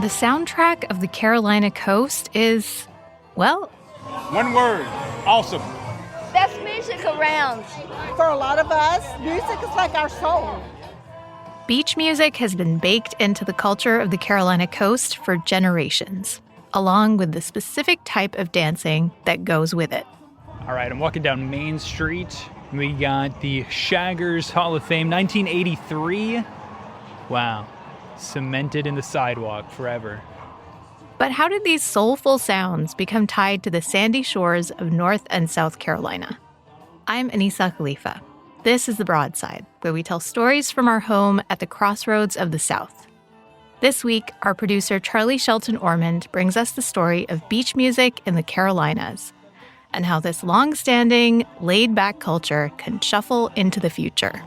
The soundtrack of the Carolina coast is, well... One word, awesome. Best music around. For a lot of us, music is like our soul. Beach music has been baked into the culture of the Carolina coast for generations, along with the specific type of dancing that goes with it. All right, I'm walking down Main Street. We got the Shaggers Hall of Fame, 1983. Wow, cemented in the sidewalk forever. But how did these soulful sounds become tied to the sandy shores of North and South Carolina? I'm Anissa Khalifa. This is The Broadside, where we tell stories from our home at the crossroads of the South. This week, our producer Charlie Shelton Ormond brings us the story of beach music in the Carolinas and how this long-standing, laid-back culture can shuffle into the future.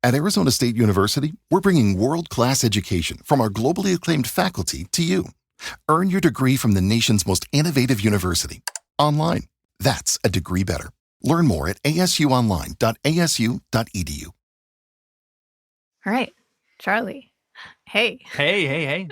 At Arizona State University, we're bringing world-class education from our globally acclaimed faculty to you. Earn your degree from the nation's most innovative university. Online. That's a degree better. Learn more at asuonline.asu.edu. All right, Charlie. Hey. Hey.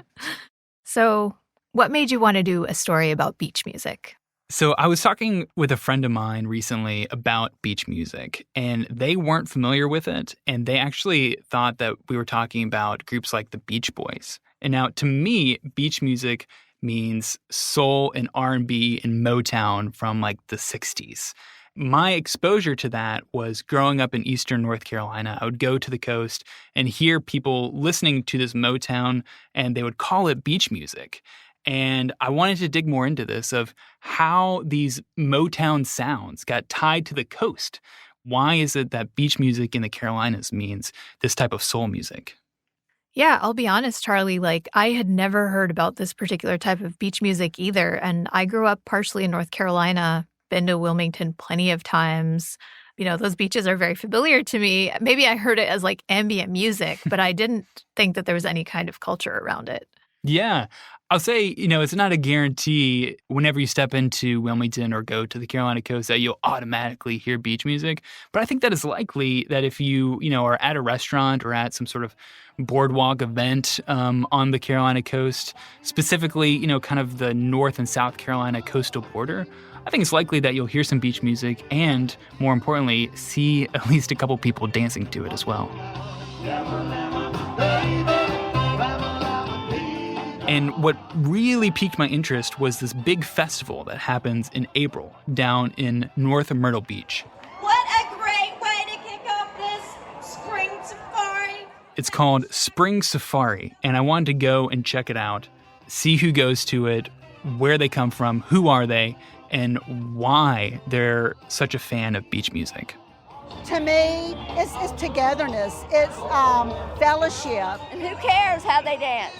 So, what made you want to do a story about beach music? So I was talking with a friend of mine recently about beach music, and they weren't familiar with it, and they actually thought that we were talking about groups like the Beach Boys. And now, to me, beach music means soul and R&B and Motown from like the 60s. My exposure to that was growing up in eastern North Carolina. I would go to the coast and hear people listening to this Motown, and they would call it beach music. And I wanted to dig more into this of how these Motown sounds got tied to the coast. Why is it that beach music in the Carolinas means this type of soul music? Yeah, I'll be honest, Charlie, I had never heard about this particular type of beach music either. And I grew up partially in North Carolina, been to Wilmington plenty of times. You know, those beaches are very familiar to me. Maybe I heard it as ambient music, but I didn't think that there was any kind of culture around it. Yeah. I'll say, it's not a guarantee whenever you step into Wilmington or go to the Carolina coast that you'll automatically hear beach music. But I think that it's likely that if you, are at a restaurant or at some sort of boardwalk event on the Carolina coast, specifically, kind of the North and South Carolina coastal border, I think it's likely that you'll hear some beach music and, more importantly, see at least a couple people dancing to it as well. And what really piqued my interest was this big festival that happens in April down in north of Myrtle Beach. What a great way to kick off this spring safari. It's called Spring Safari, and I wanted to go and check it out, see who goes to it, where they come from, who are they, and why they're such a fan of beach music. To me, it's togetherness. It's fellowship. And who cares how they dance?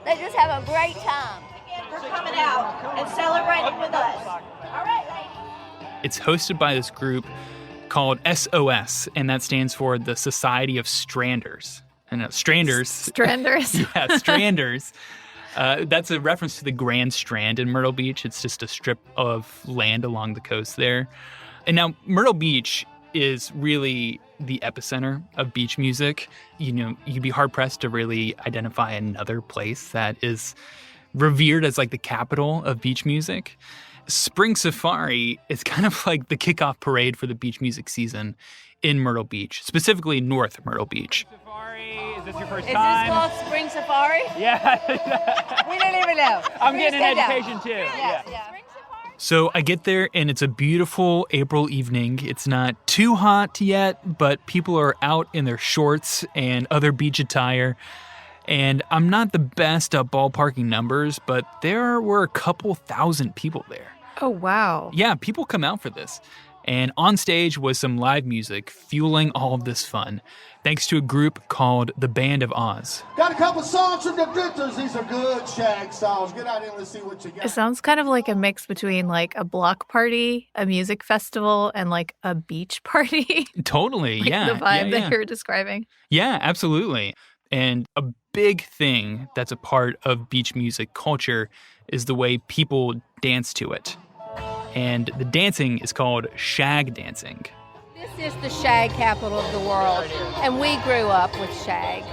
They just have a great time. They're coming out and celebrating with us. All right, ladies. It's hosted by this group called SOS, and that stands for the Society of Stranders. And Stranders. Stranders. Yeah, Stranders. That's a reference to the Grand Strand in Myrtle Beach. It's just a strip of land along the coast there. And now Myrtle Beach is really the epicenter of beach music. You'd be hard-pressed to really identify another place that is revered as the capital of beach music. Spring Safari is kind of like the kickoff parade for the beach music season in Myrtle Beach, specifically North Myrtle Beach. Safari, is this your first Is time? this called Spring Safari? Yeah. We didn't even know. I'm We getting just an said education too. Yes, Yeah. yeah. So I get there, and it's a beautiful April evening. It's not too hot yet, but people are out in their shorts and other beach attire. And I'm not the best at ballparking numbers, but there were a couple thousand people there. Oh, wow. Yeah, people come out for this. And on stage was some live music fueling all of this fun, thanks to a group called the Band of Oz. Got a couple songs from the Drifters. These are good shag songs. Get out here and let's see what you got. It sounds kind of like a mix between a block party, a music festival, and a beach party. Totally, yeah. The vibe that you're describing. Yeah, absolutely. And a big thing that's a part of beach music culture is the way people dance to it. And the dancing is called shag dancing. This is the shag capital of the world, and we grew up with shag.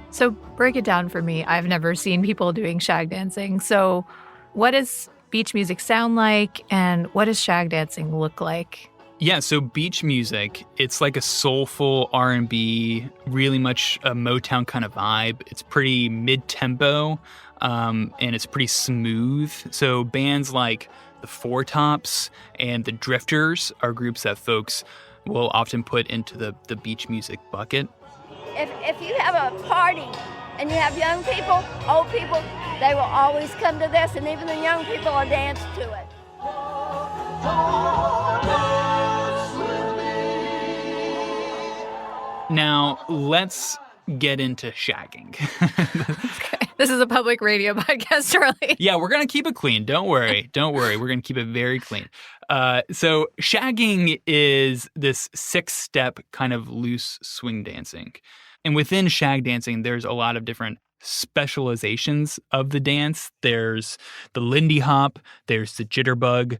So break it down for me. I've never seen people doing shag dancing. So what does beach music sound like, and what does shag dancing look like? Yeah, so beach music, it's like a soulful R&B, really much a Motown kind of vibe. It's pretty mid-tempo, and it's pretty smooth. So bands like the Four Tops and the Drifters are groups that folks will often put into the beach music bucket. If you have a party and you have young people, old people, they will always come to this, and even the young people will dance to it. Now, let's get into shagging. Okay. This is a public radio podcast, Charlie. Yeah, we're going to keep it clean. Don't worry. We're going to keep it very clean. So shagging is this 6-step kind of loose swing dancing. And within shag dancing, there's a lot of different specializations of the dance. There's the Lindy Hop, there's the Jitterbug.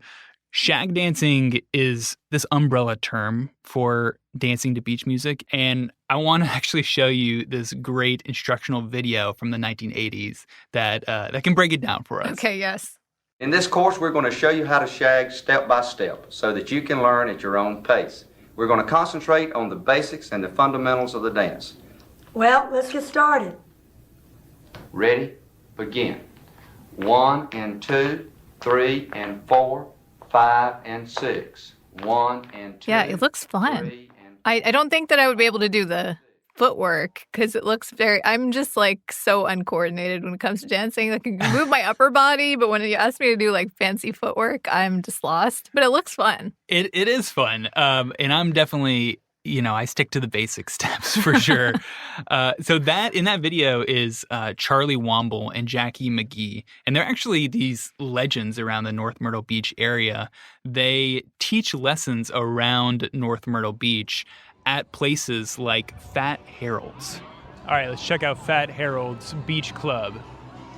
Shag dancing is this umbrella term for dancing to beach music, and I want to actually show you this great instructional video from the 1980s that can break it down for us. Okay, yes. In this course, we're going to show you how to shag step by step so that you can learn at your own pace. We're going to concentrate on the basics and the fundamentals of the dance. Well, let's get started. Ready? Begin. 1 and 2, 3 and 4, 5 and 6. 1 and 2. Yeah, it looks fun. I don't think that I would be able to do the footwork because it looks I'm just like so uncoordinated when it comes to dancing. I can move my upper body, but when you ask me to do like fancy footwork, I'm just lost. But it looks fun. It is fun. And I'm definitely, I stick to the basic steps for sure. So that in that video is Charlie Womble and Jackie McGee. And they're actually these legends around the North Myrtle Beach area. They teach lessons around North Myrtle Beach at places like Fat Harold's. All right, let's check out Fat Harold's Beach Club.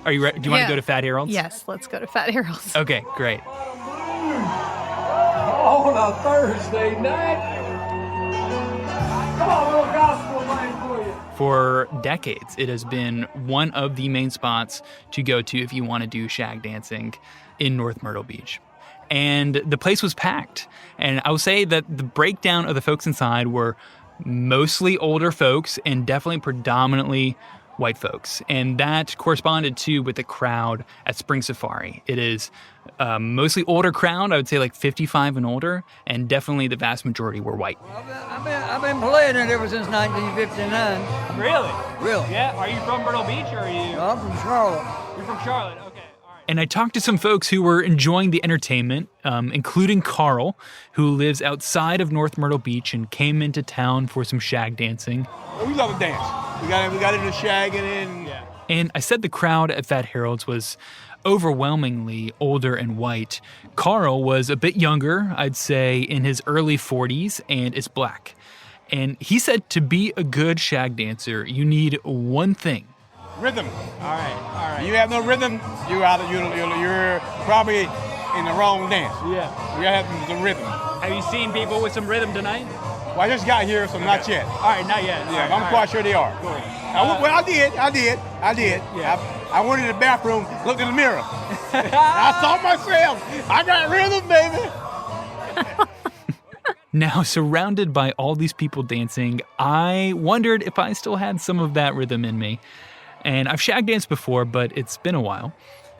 Are you ready? Do you want to go to Fat Harold's? Yes, let's go to Fat Harold's. Okay, great. On a Thursday night. Come on, little gospel line for you. For decades, it has been one of the main spots to go to if you want to do shag dancing in North Myrtle Beach. And the place was packed. And I will say that the breakdown of the folks inside were mostly older folks and definitely predominantly white folks. And that corresponded to with the crowd at Spring Safari. It is mostly older crowd, I would say like 55 and older, and definitely the vast majority were white. I've been playing it ever since 1959. Really? Really? Yeah. Are you from Myrtle Beach or are you? No, I'm from Charlotte. You're from Charlotte. Okay. All right. And I talked to some folks who were enjoying the entertainment, including Carl, who lives outside of North Myrtle Beach and came into town for some shag dancing. We love to dance. We got into shagging and yeah. And I said the crowd at Fat Harold's was overwhelmingly older and white. Carl was a bit younger, I'd say in his early 40s, and is black. And he said to be a good shag dancer, you need one thing. Rhythm. All right. You have no rhythm, you're probably in the wrong dance. Yeah. We gotta have some rhythm. Have you seen people with some rhythm tonight? Well, I just got here, so not yet. All right, not yet. Yeah, I'm quite sure they are. Cool. I did. Yeah. I went in the bathroom, looked in the mirror. I saw myself. I got rhythm, baby. Now, surrounded by all these people dancing, I wondered if I still had some of that rhythm in me. And I've shag danced before, but it's been a while.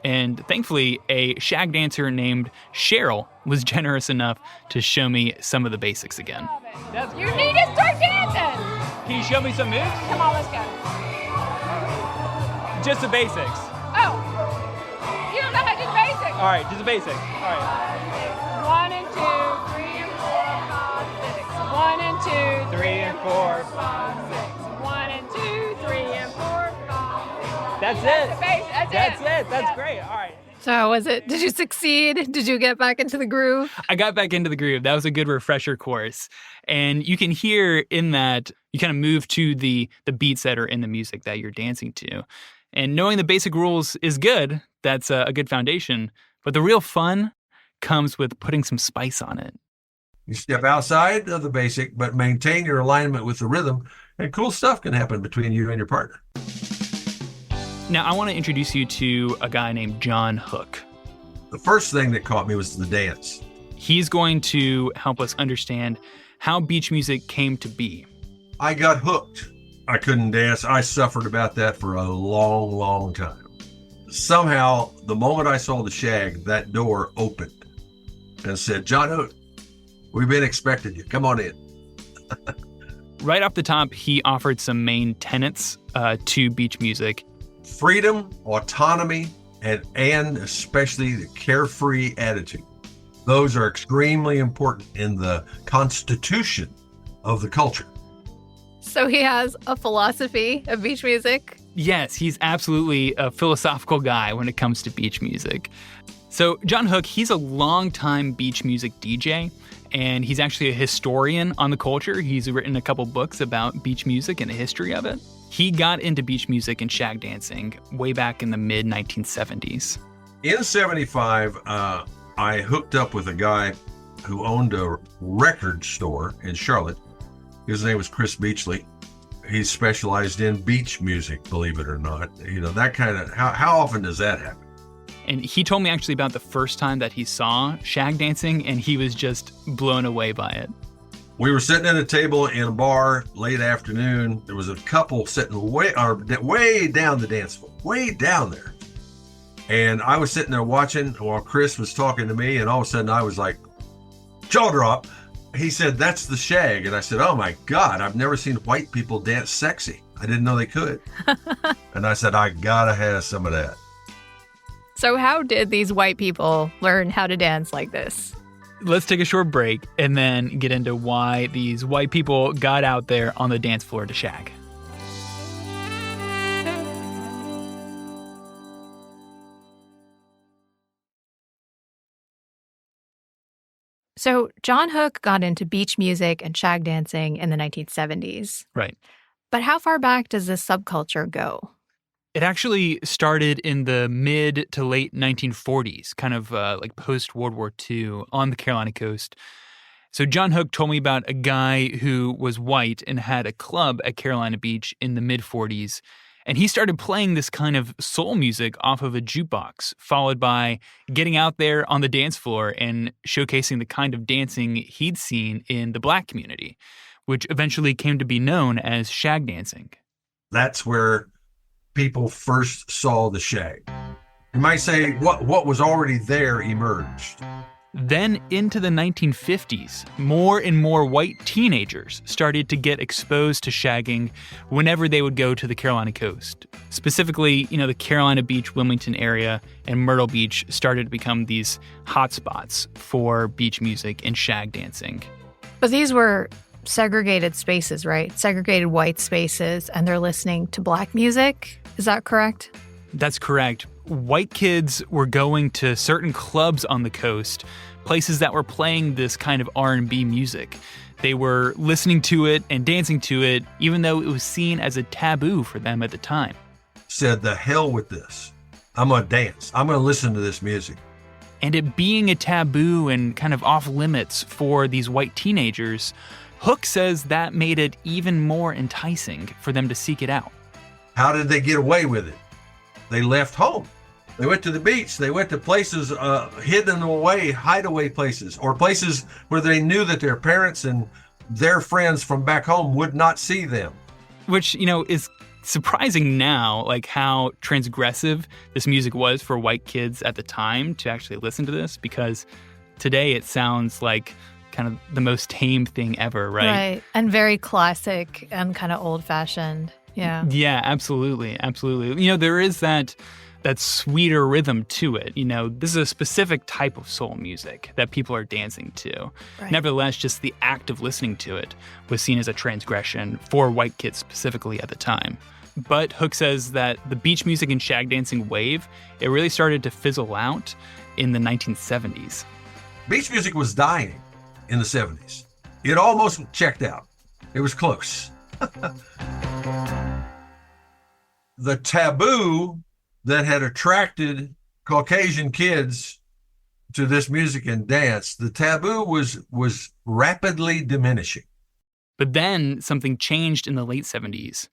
And thankfully, a shag dancer named Cheryl was generous enough to show me some of the basics again. You need to start dancing. Can you show me some moves? Come on, let's go. Just the basics. Oh, you don't know how to do the basics. All right, just the basics. All right. 1 and 2, 3 and 4, 5, 6. 1 and 2, 3 and 4. 5, 6. 1 and 2, 3 and 4, 5. That's That's it. the basics. That's it. That's Yeah. great. All right. So how was it? Did you succeed? Did you get back into the groove? I got back into the groove. That was a good refresher course. And you can hear in that you kind of move to the beats that are in the music that you're dancing to. And knowing the basic rules is good. That's a good foundation. But the real fun comes with putting some spice on it. You step outside of the basic, but maintain your alignment with the rhythm, and cool stuff can happen between you and your partner. Now, I want to introduce you to a guy named John Hook. The first thing that caught me was the dance. He's going to help us understand how beach music came to be. I got hooked. I couldn't dance. I suffered about that for a long, long time. Somehow, the moment I saw the shag, that door opened and said, "John Hook, we've been expecting you. Come on in." Right off the top, he offered some main tenets to beach music. Freedom, autonomy, and especially the carefree attitude. Those are extremely important in the constitution of the culture. So he has a philosophy of beach music? Yes, he's absolutely a philosophical guy when it comes to beach music. So John Hook, he's a longtime beach music DJ, and he's actually a historian on the culture. He's written a couple books about beach music and the history of it. He got into beach music and shag dancing way back in the mid-1970s. In 75, I hooked up with a guy who owned a record store in Charlotte. His name was Chris Beachley. He specialized in beach music, believe it or not. You know, that kind of, how often does that happen? And he told me actually about the first time that he saw shag dancing, and he was just blown away by it. We were sitting at a table in a bar late afternoon. There was a couple sitting way down the dance floor, way down there. And I was sitting there watching while Chris was talking to me, and all of a sudden I was like, jaw drop. He said, "That's the shag." And I said, "Oh my God, I've never seen white people dance sexy. I didn't know they could." And I said, "I gotta have some of that." So how did these white people learn how to dance like this? Let's take a short break and then get into why these white people got out there on the dance floor to shag. So John Hook got into beach music and shag dancing in the 1970s. Right. But how far back does this subculture go? It actually started in the mid to late 1940s, kind of like post-World War II on the Carolina coast. So John Hook told me about a guy who was white and had a club at Carolina Beach in the mid-40s. And he started playing this kind of soul music off of a jukebox, followed by getting out there on the dance floor and showcasing the kind of dancing he'd seen in the black community, which eventually came to be known as shag dancing. That's where people first saw the shag. You might say what was already there emerged. Then into the 1950s, more and more white teenagers started to get exposed to shagging whenever they would go to the Carolina coast. Specifically, the Carolina Beach, Wilmington area and Myrtle Beach started to become these hotspots for beach music and shag dancing. But these were segregated spaces, right? Segregated white spaces, and they're listening to black music. Is that correct? That's correct. White kids were going to certain clubs on the coast, places that were playing this kind of R&B music. They were listening to it and dancing to it, even though it was seen as a taboo for them at the time. Said, "The hell with this. I'm going to dance. I'm going to listen to this music." And it being a taboo and kind of off limits for these white teenagers, Hook says that made it even more enticing for them to seek it out. How did they get away with it? They left home. They went to the beach. They went to places hidden away, hideaway places, or places where they knew that their parents and their friends from back home would not see them. Which, is surprising now, like how transgressive this music was for white kids at the time to actually listen to this, because today it sounds like kind of the most tame thing ever, right? Right, and very classic and kind of old-fashioned. Yeah. Yeah, absolutely. Absolutely. There is that sweeter rhythm to it. This is a specific type of soul music that people are dancing to. Right. Nevertheless, just the act of listening to it was seen as a transgression for white kids specifically at the time. But Hook says that the beach music and shag dancing wave, it really started to fizzle out in the 1970s. Beach music was dying in the 70s. It almost checked out. It was close. The taboo that had attracted Caucasian kids to this music and dance, the taboo was rapidly diminishing. But then something changed in the late 70s.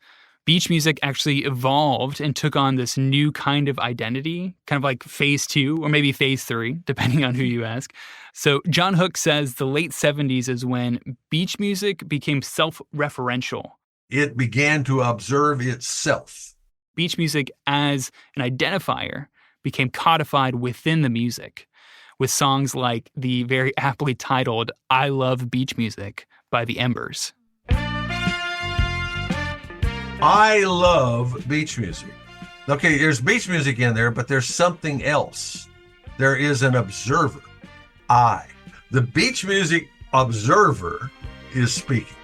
Beach music actually evolved and took on this new kind of identity, kind of like phase 2 or maybe phase 3, depending on who you ask. So John Hook says the late 70s is when beach music became self-referential. It began to observe itself. Beach music as an identifier became codified within the music, with songs like the very aptly titled I Love Beach Music by the Embers. I love beach music. Okay, there's beach music in there, but there's something else. There is an observer. The beach music observer is speaking.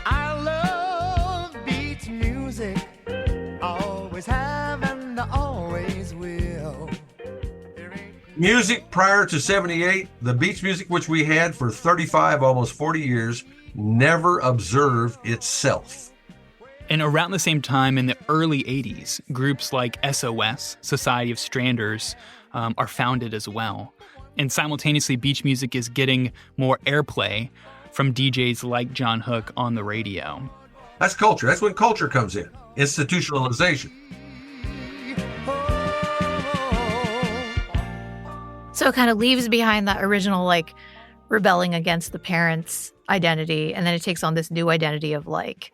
I love beach music. Always have and always will. Music prior to 78, the beach music which we had for 35, almost 40 years, never observed itself. And around the same time in the early 80s, groups like SOS, Society of Stranders, are founded as well. And simultaneously, beach music is getting more airplay from DJs like John Hook on the radio. That's culture. That's when culture comes in. Institutionalization. So it kind of leaves behind that original, like, rebelling against the parents' identity, and then it takes on this new identity of, like,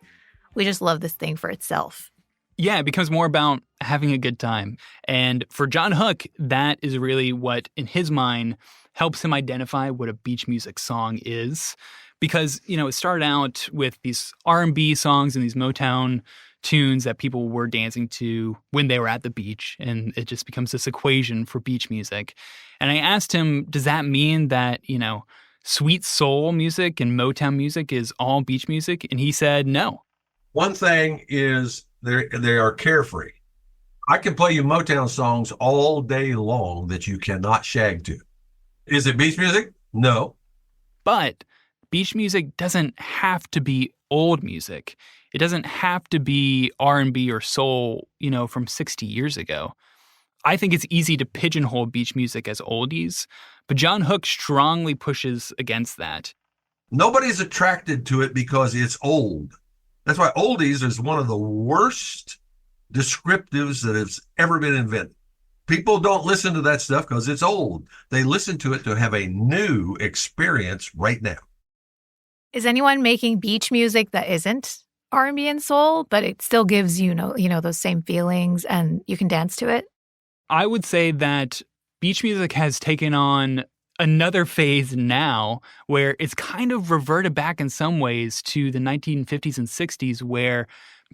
we just love this thing for itself. Yeah, it becomes more about having a good time. And for John Hook, that is really what, in his mind, helps him identify what a beach music song is. Because, you know, it started out with these R&B songs and these Motown tunes that people were dancing to when they were at the beach. And it just becomes this equation for beach music. And I asked him, does that mean that, you know, sweet soul music and Motown music is all beach music? And he said no. One thing is they are carefree. I can play you Motown songs all day long that you cannot shag to. Is it beach music? No. But beach music doesn't have to be old music. It doesn't have to be R&B or soul, you know, from 60 years ago. I think it's easy to pigeonhole beach music as oldies, but John Hook strongly pushes against that. Nobody's attracted to it because it's old. That's why oldies is one of the worst descriptives that has ever been invented. People don't listen to that stuff because it's old. They listen to it to have a new experience right now. Is anyone making beach music that isn't R&B and soul, but it still gives you know those same feelings and you can dance to it? I would say that beach music has taken on another phase now where it's kind of reverted back in some ways to the 1950s and 60s where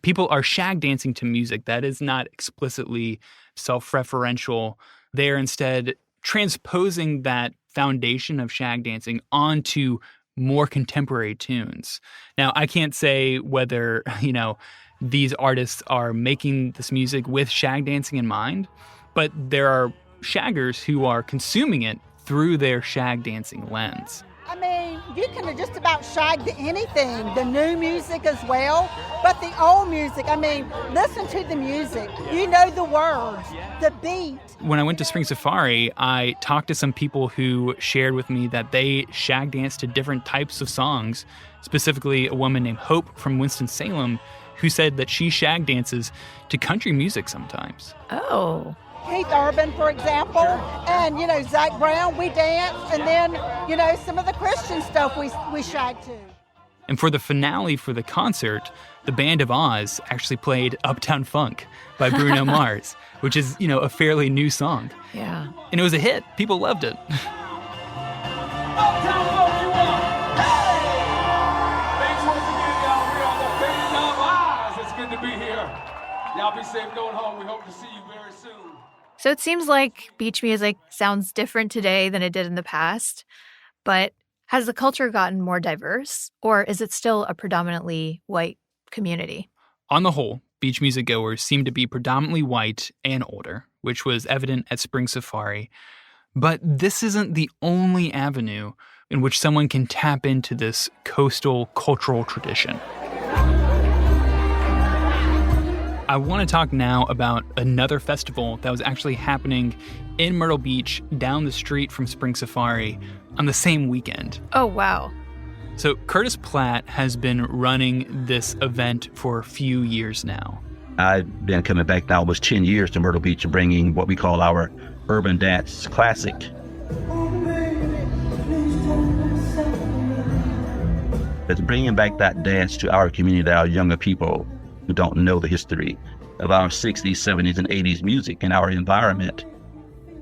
people are shag dancing to music that is not explicitly self-referential. They're instead transposing that foundation of shag dancing onto more contemporary tunes. Now, I can't say whether, you know, these artists are making this music with shag dancing in mind, but there are shaggers who are consuming it through their shag dancing lens. I mean, you can just about shag to anything, the new music as well, but the old music, I mean, listen to the music. You know the words, the beat. When I went to Spring Safari, I talked to some people who shared with me that they shag dance to different types of songs, specifically a woman named Hope from Winston-Salem who said that she shag dances to country music sometimes. Oh. Keith Urban, for example, and, you know, Zach Brown, we dance, and then, you know, some of the Christian stuff we shag to. And for the finale for the concert, the Band of Oz actually played Uptown Funk by Bruno Mars, which is, you know, a fairly new song. Yeah. And it was a hit. People loved it. Uptown Funk, you want? Hey! Thanks once again, y'all. We're on the Band of Oz. It's good to be here. Y'all be safe going home. We hope to see you very soon. So it seems like beach music sounds different today than it did in the past, but has the culture gotten more diverse, or is it still a predominantly white community? On the whole, beach music goers seem to be predominantly white and older, which was evident at Spring Safari. But this isn't the only avenue in which someone can tap into this coastal cultural tradition. I want to talk now about another festival that was actually happening in Myrtle Beach down the street from Spring Safari on the same weekend. Oh, wow. So Curtis Platt has been running this event for a few years now. I've been coming back now almost 10 years to Myrtle Beach and bringing what we call our urban dance classic. It's bringing back that dance to our community, our younger people who don't know the history of our 60s, 70s, and 80s music in our environment.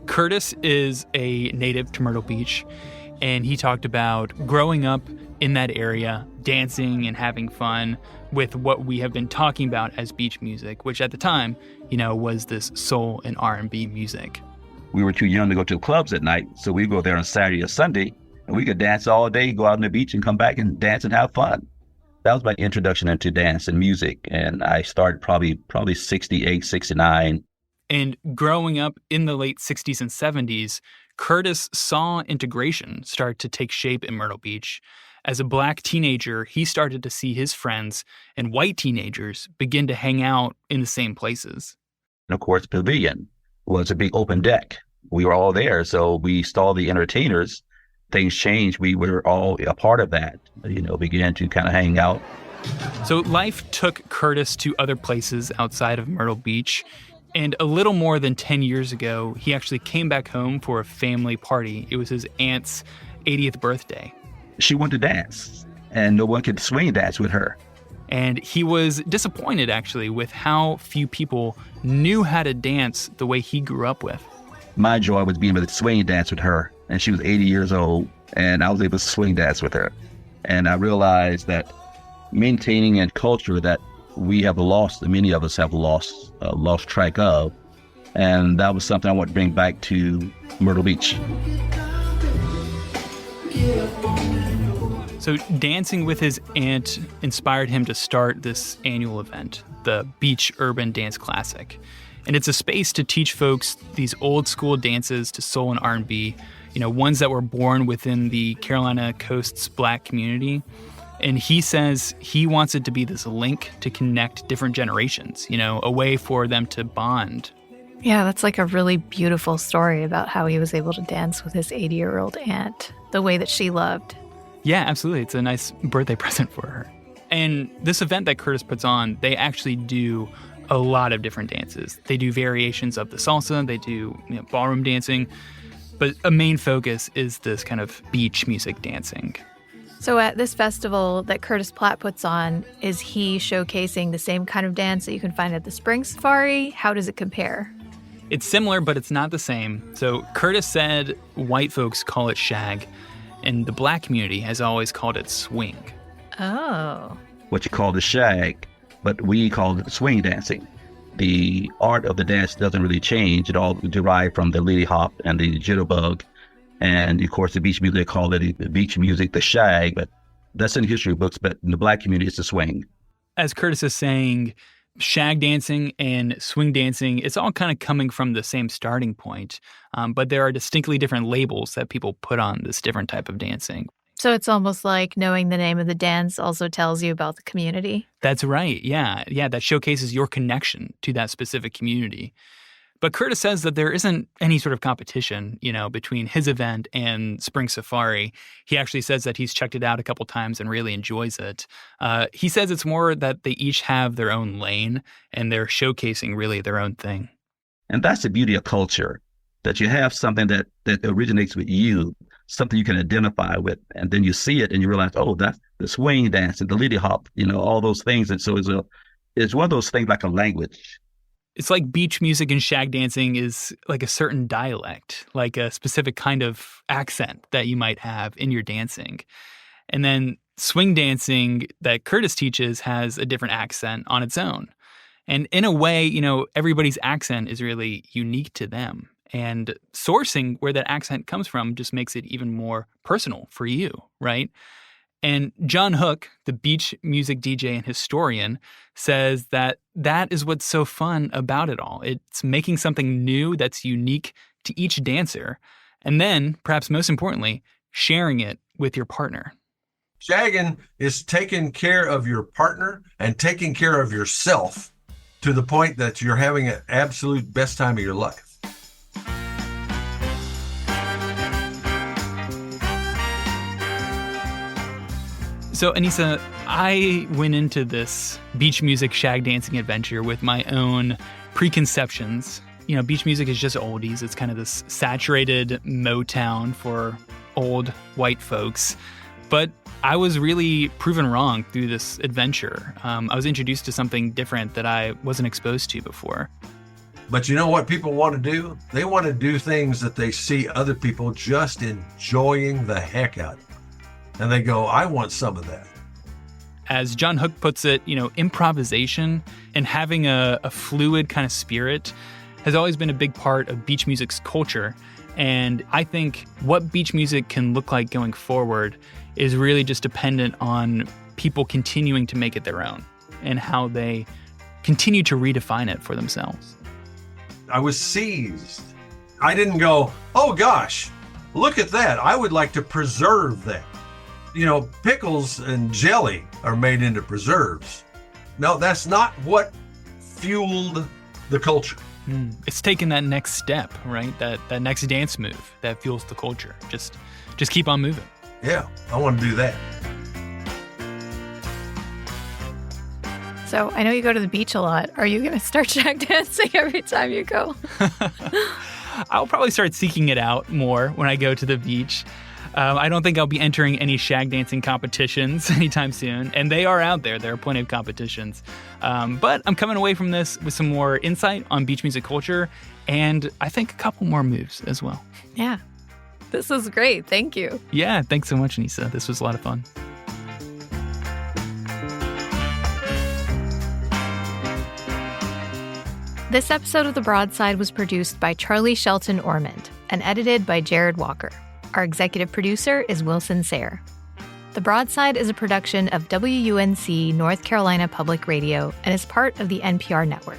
Curtis is a native to Myrtle Beach, and he talked about growing up in that area, dancing and having fun with what we have been talking about as beach music, which at the time, was this soul and R&B music. We were too young to go to clubs at night, so we go there on Saturday or Sunday, and we could dance all day, go out on the beach and come back and dance and have fun. That was my introduction into dance and music, and I started probably 68, 69. And growing up in the late 60s and 70s, Curtis saw integration start to take shape in Myrtle Beach. As a Black teenager, he started to see his friends and white teenagers begin to hang out in the same places. And of course, the pavilion was a big open deck. We were all there, so we saw the entertainers. Things changed. We were all a part of that, began to kind of hang out. So life took Curtis to other places outside of Myrtle Beach. And a little more than 10 years ago, he actually came back home for a family party. It was his aunt's 80th birthday. She wanted to dance, and no one could swing dance with her. And he was disappointed, actually, with how few people knew how to dance the way he grew up with. My joy was being able to swing dance with her. And she was 80 years old, and I was able to swing dance with her. And I realized that maintaining a culture that we have lost, and many of us have lost track of, and that was something I want to bring back to Myrtle Beach. So dancing with his aunt inspired him to start this annual event, the Beach Urban Dance Classic. And it's a space to teach folks these old school dances to soul and R&B, ones that were born within the Carolina Coast's Black community. And he says he wants it to be this link to connect different generations, a way for them to bond. Yeah, that's like a really beautiful story about how he was able to dance with his 80-year-old aunt, the way that she loved. Yeah, absolutely. It's a nice birthday present for her. And this event that Curtis puts on, they actually do a lot of different dances. They do variations of the salsa, they do ballroom dancing, but a main focus is this kind of beach music dancing. So at this festival that Curtis Platt puts on, is he showcasing the same kind of dance that you can find at the Spring Safari? How does it compare? It's similar, but it's not the same. So Curtis said white folks call it shag, and the Black community has always called it swing. Oh. What you call the shag, but we call it swing dancing. The art of the dance doesn't really change. It all derived from the lady hop and the jitterbug. And of course, the beach music, they call it the beach music, the shag, but that's in history books, but in the Black community, it's the swing. As Curtis is saying, shag dancing and swing dancing, it's all kind of coming from the same starting point. But there are distinctly different labels that people put on this different type of dancing. So it's almost like knowing the name of the dance also tells you about the community. That's right. Yeah. Yeah. That showcases your connection to that specific community. But Curtis says that there isn't any sort of competition, between his event and Spring Safari. He actually says that he's checked it out a couple times and really enjoys it. He says it's more that they each have their own lane and they're showcasing really their own thing. And that's the beauty of culture, that you have something that originates with you, something you can identify with, and then you see it and you realize, oh, that's the swing dance and the lady hop, all those things. And so it's one of those things like a language. It's like beach music and shag dancing is like a certain dialect, like a specific kind of accent that you might have in your dancing. And then swing dancing that Curtis teaches has a different accent on its own. And in a way, everybody's accent is really unique to them. And sourcing where that accent comes from just makes it even more personal for you, right? And John Hook, the beach music DJ and historian, says that is what's so fun about it all. It's making something new that's unique to each dancer. And then, perhaps most importantly, sharing it with your partner. Shagging is taking care of your partner and taking care of yourself to the point that you're having an absolute best time of your life. So, Anissa, I went into this beach music shag dancing adventure with my own preconceptions. You know, beach music is just oldies. It's kind of this saturated Motown for old white folks. But I was really proven wrong through this adventure. I was introduced to something different that I wasn't exposed to before. But you know what people want to do? They want to do things that they see other people just enjoying the heck out of. And they go, I want some of that. As John Hook puts it, you know, improvisation and having a fluid kind of spirit has always been a big part of beach music's culture. And I think what beach music can look like going forward is really just dependent on people continuing to make it their own and how they continue to redefine it for themselves. I was seized. I didn't go, oh gosh, look at that. I would like to preserve that. You know, pickles and jelly are made into preserves. No, that's not what fueled the culture. It's taking that next step, right? That next dance move that fuels the culture. Just keep on moving. Yeah, I want to do that. So I know you go to the beach a lot. Are you going to start shag dancing every time you go? I'll probably start seeking it out more when I go to the beach. I don't think I'll be entering any shag dancing competitions anytime soon. And they are out there. There are plenty of competitions. But I'm coming away from this with some more insight on beach music culture and I think a couple more moves as well. Yeah. This was great. Thank you. Yeah. Thanks so much, Anissa. This was a lot of fun. This episode of The Broadside was produced by Charlie Shelton Ormond and edited by Jared Walker. Our executive producer is Wilson Sayre. The Broadside is a production of WUNC North Carolina Public Radio and is part of the NPR network.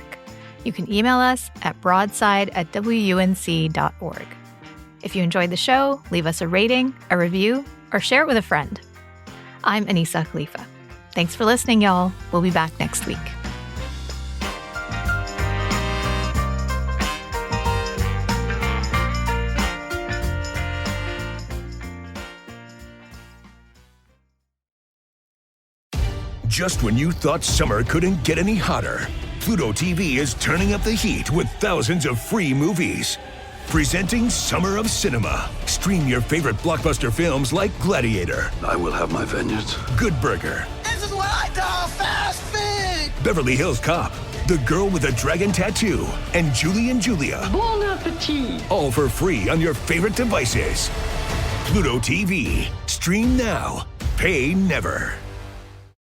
You can email us at broadside@wunc.org. If you enjoyed the show, leave us a rating, a review, or share it with a friend. I'm Anissa Khalifa. Thanks for listening, y'all. We'll be back next week. Just when you thought summer couldn't get any hotter, Pluto TV is turning up the heat with thousands of free movies. Presenting Summer of Cinema. Stream your favorite blockbuster films like Gladiator. I will have my vengeance. Good Burger. This is what I call fast food. Beverly Hills Cop. The Girl with a Dragon Tattoo. And Julie and Julia. Bon appetit. All for free on your favorite devices. Pluto TV. Stream now. Pay never.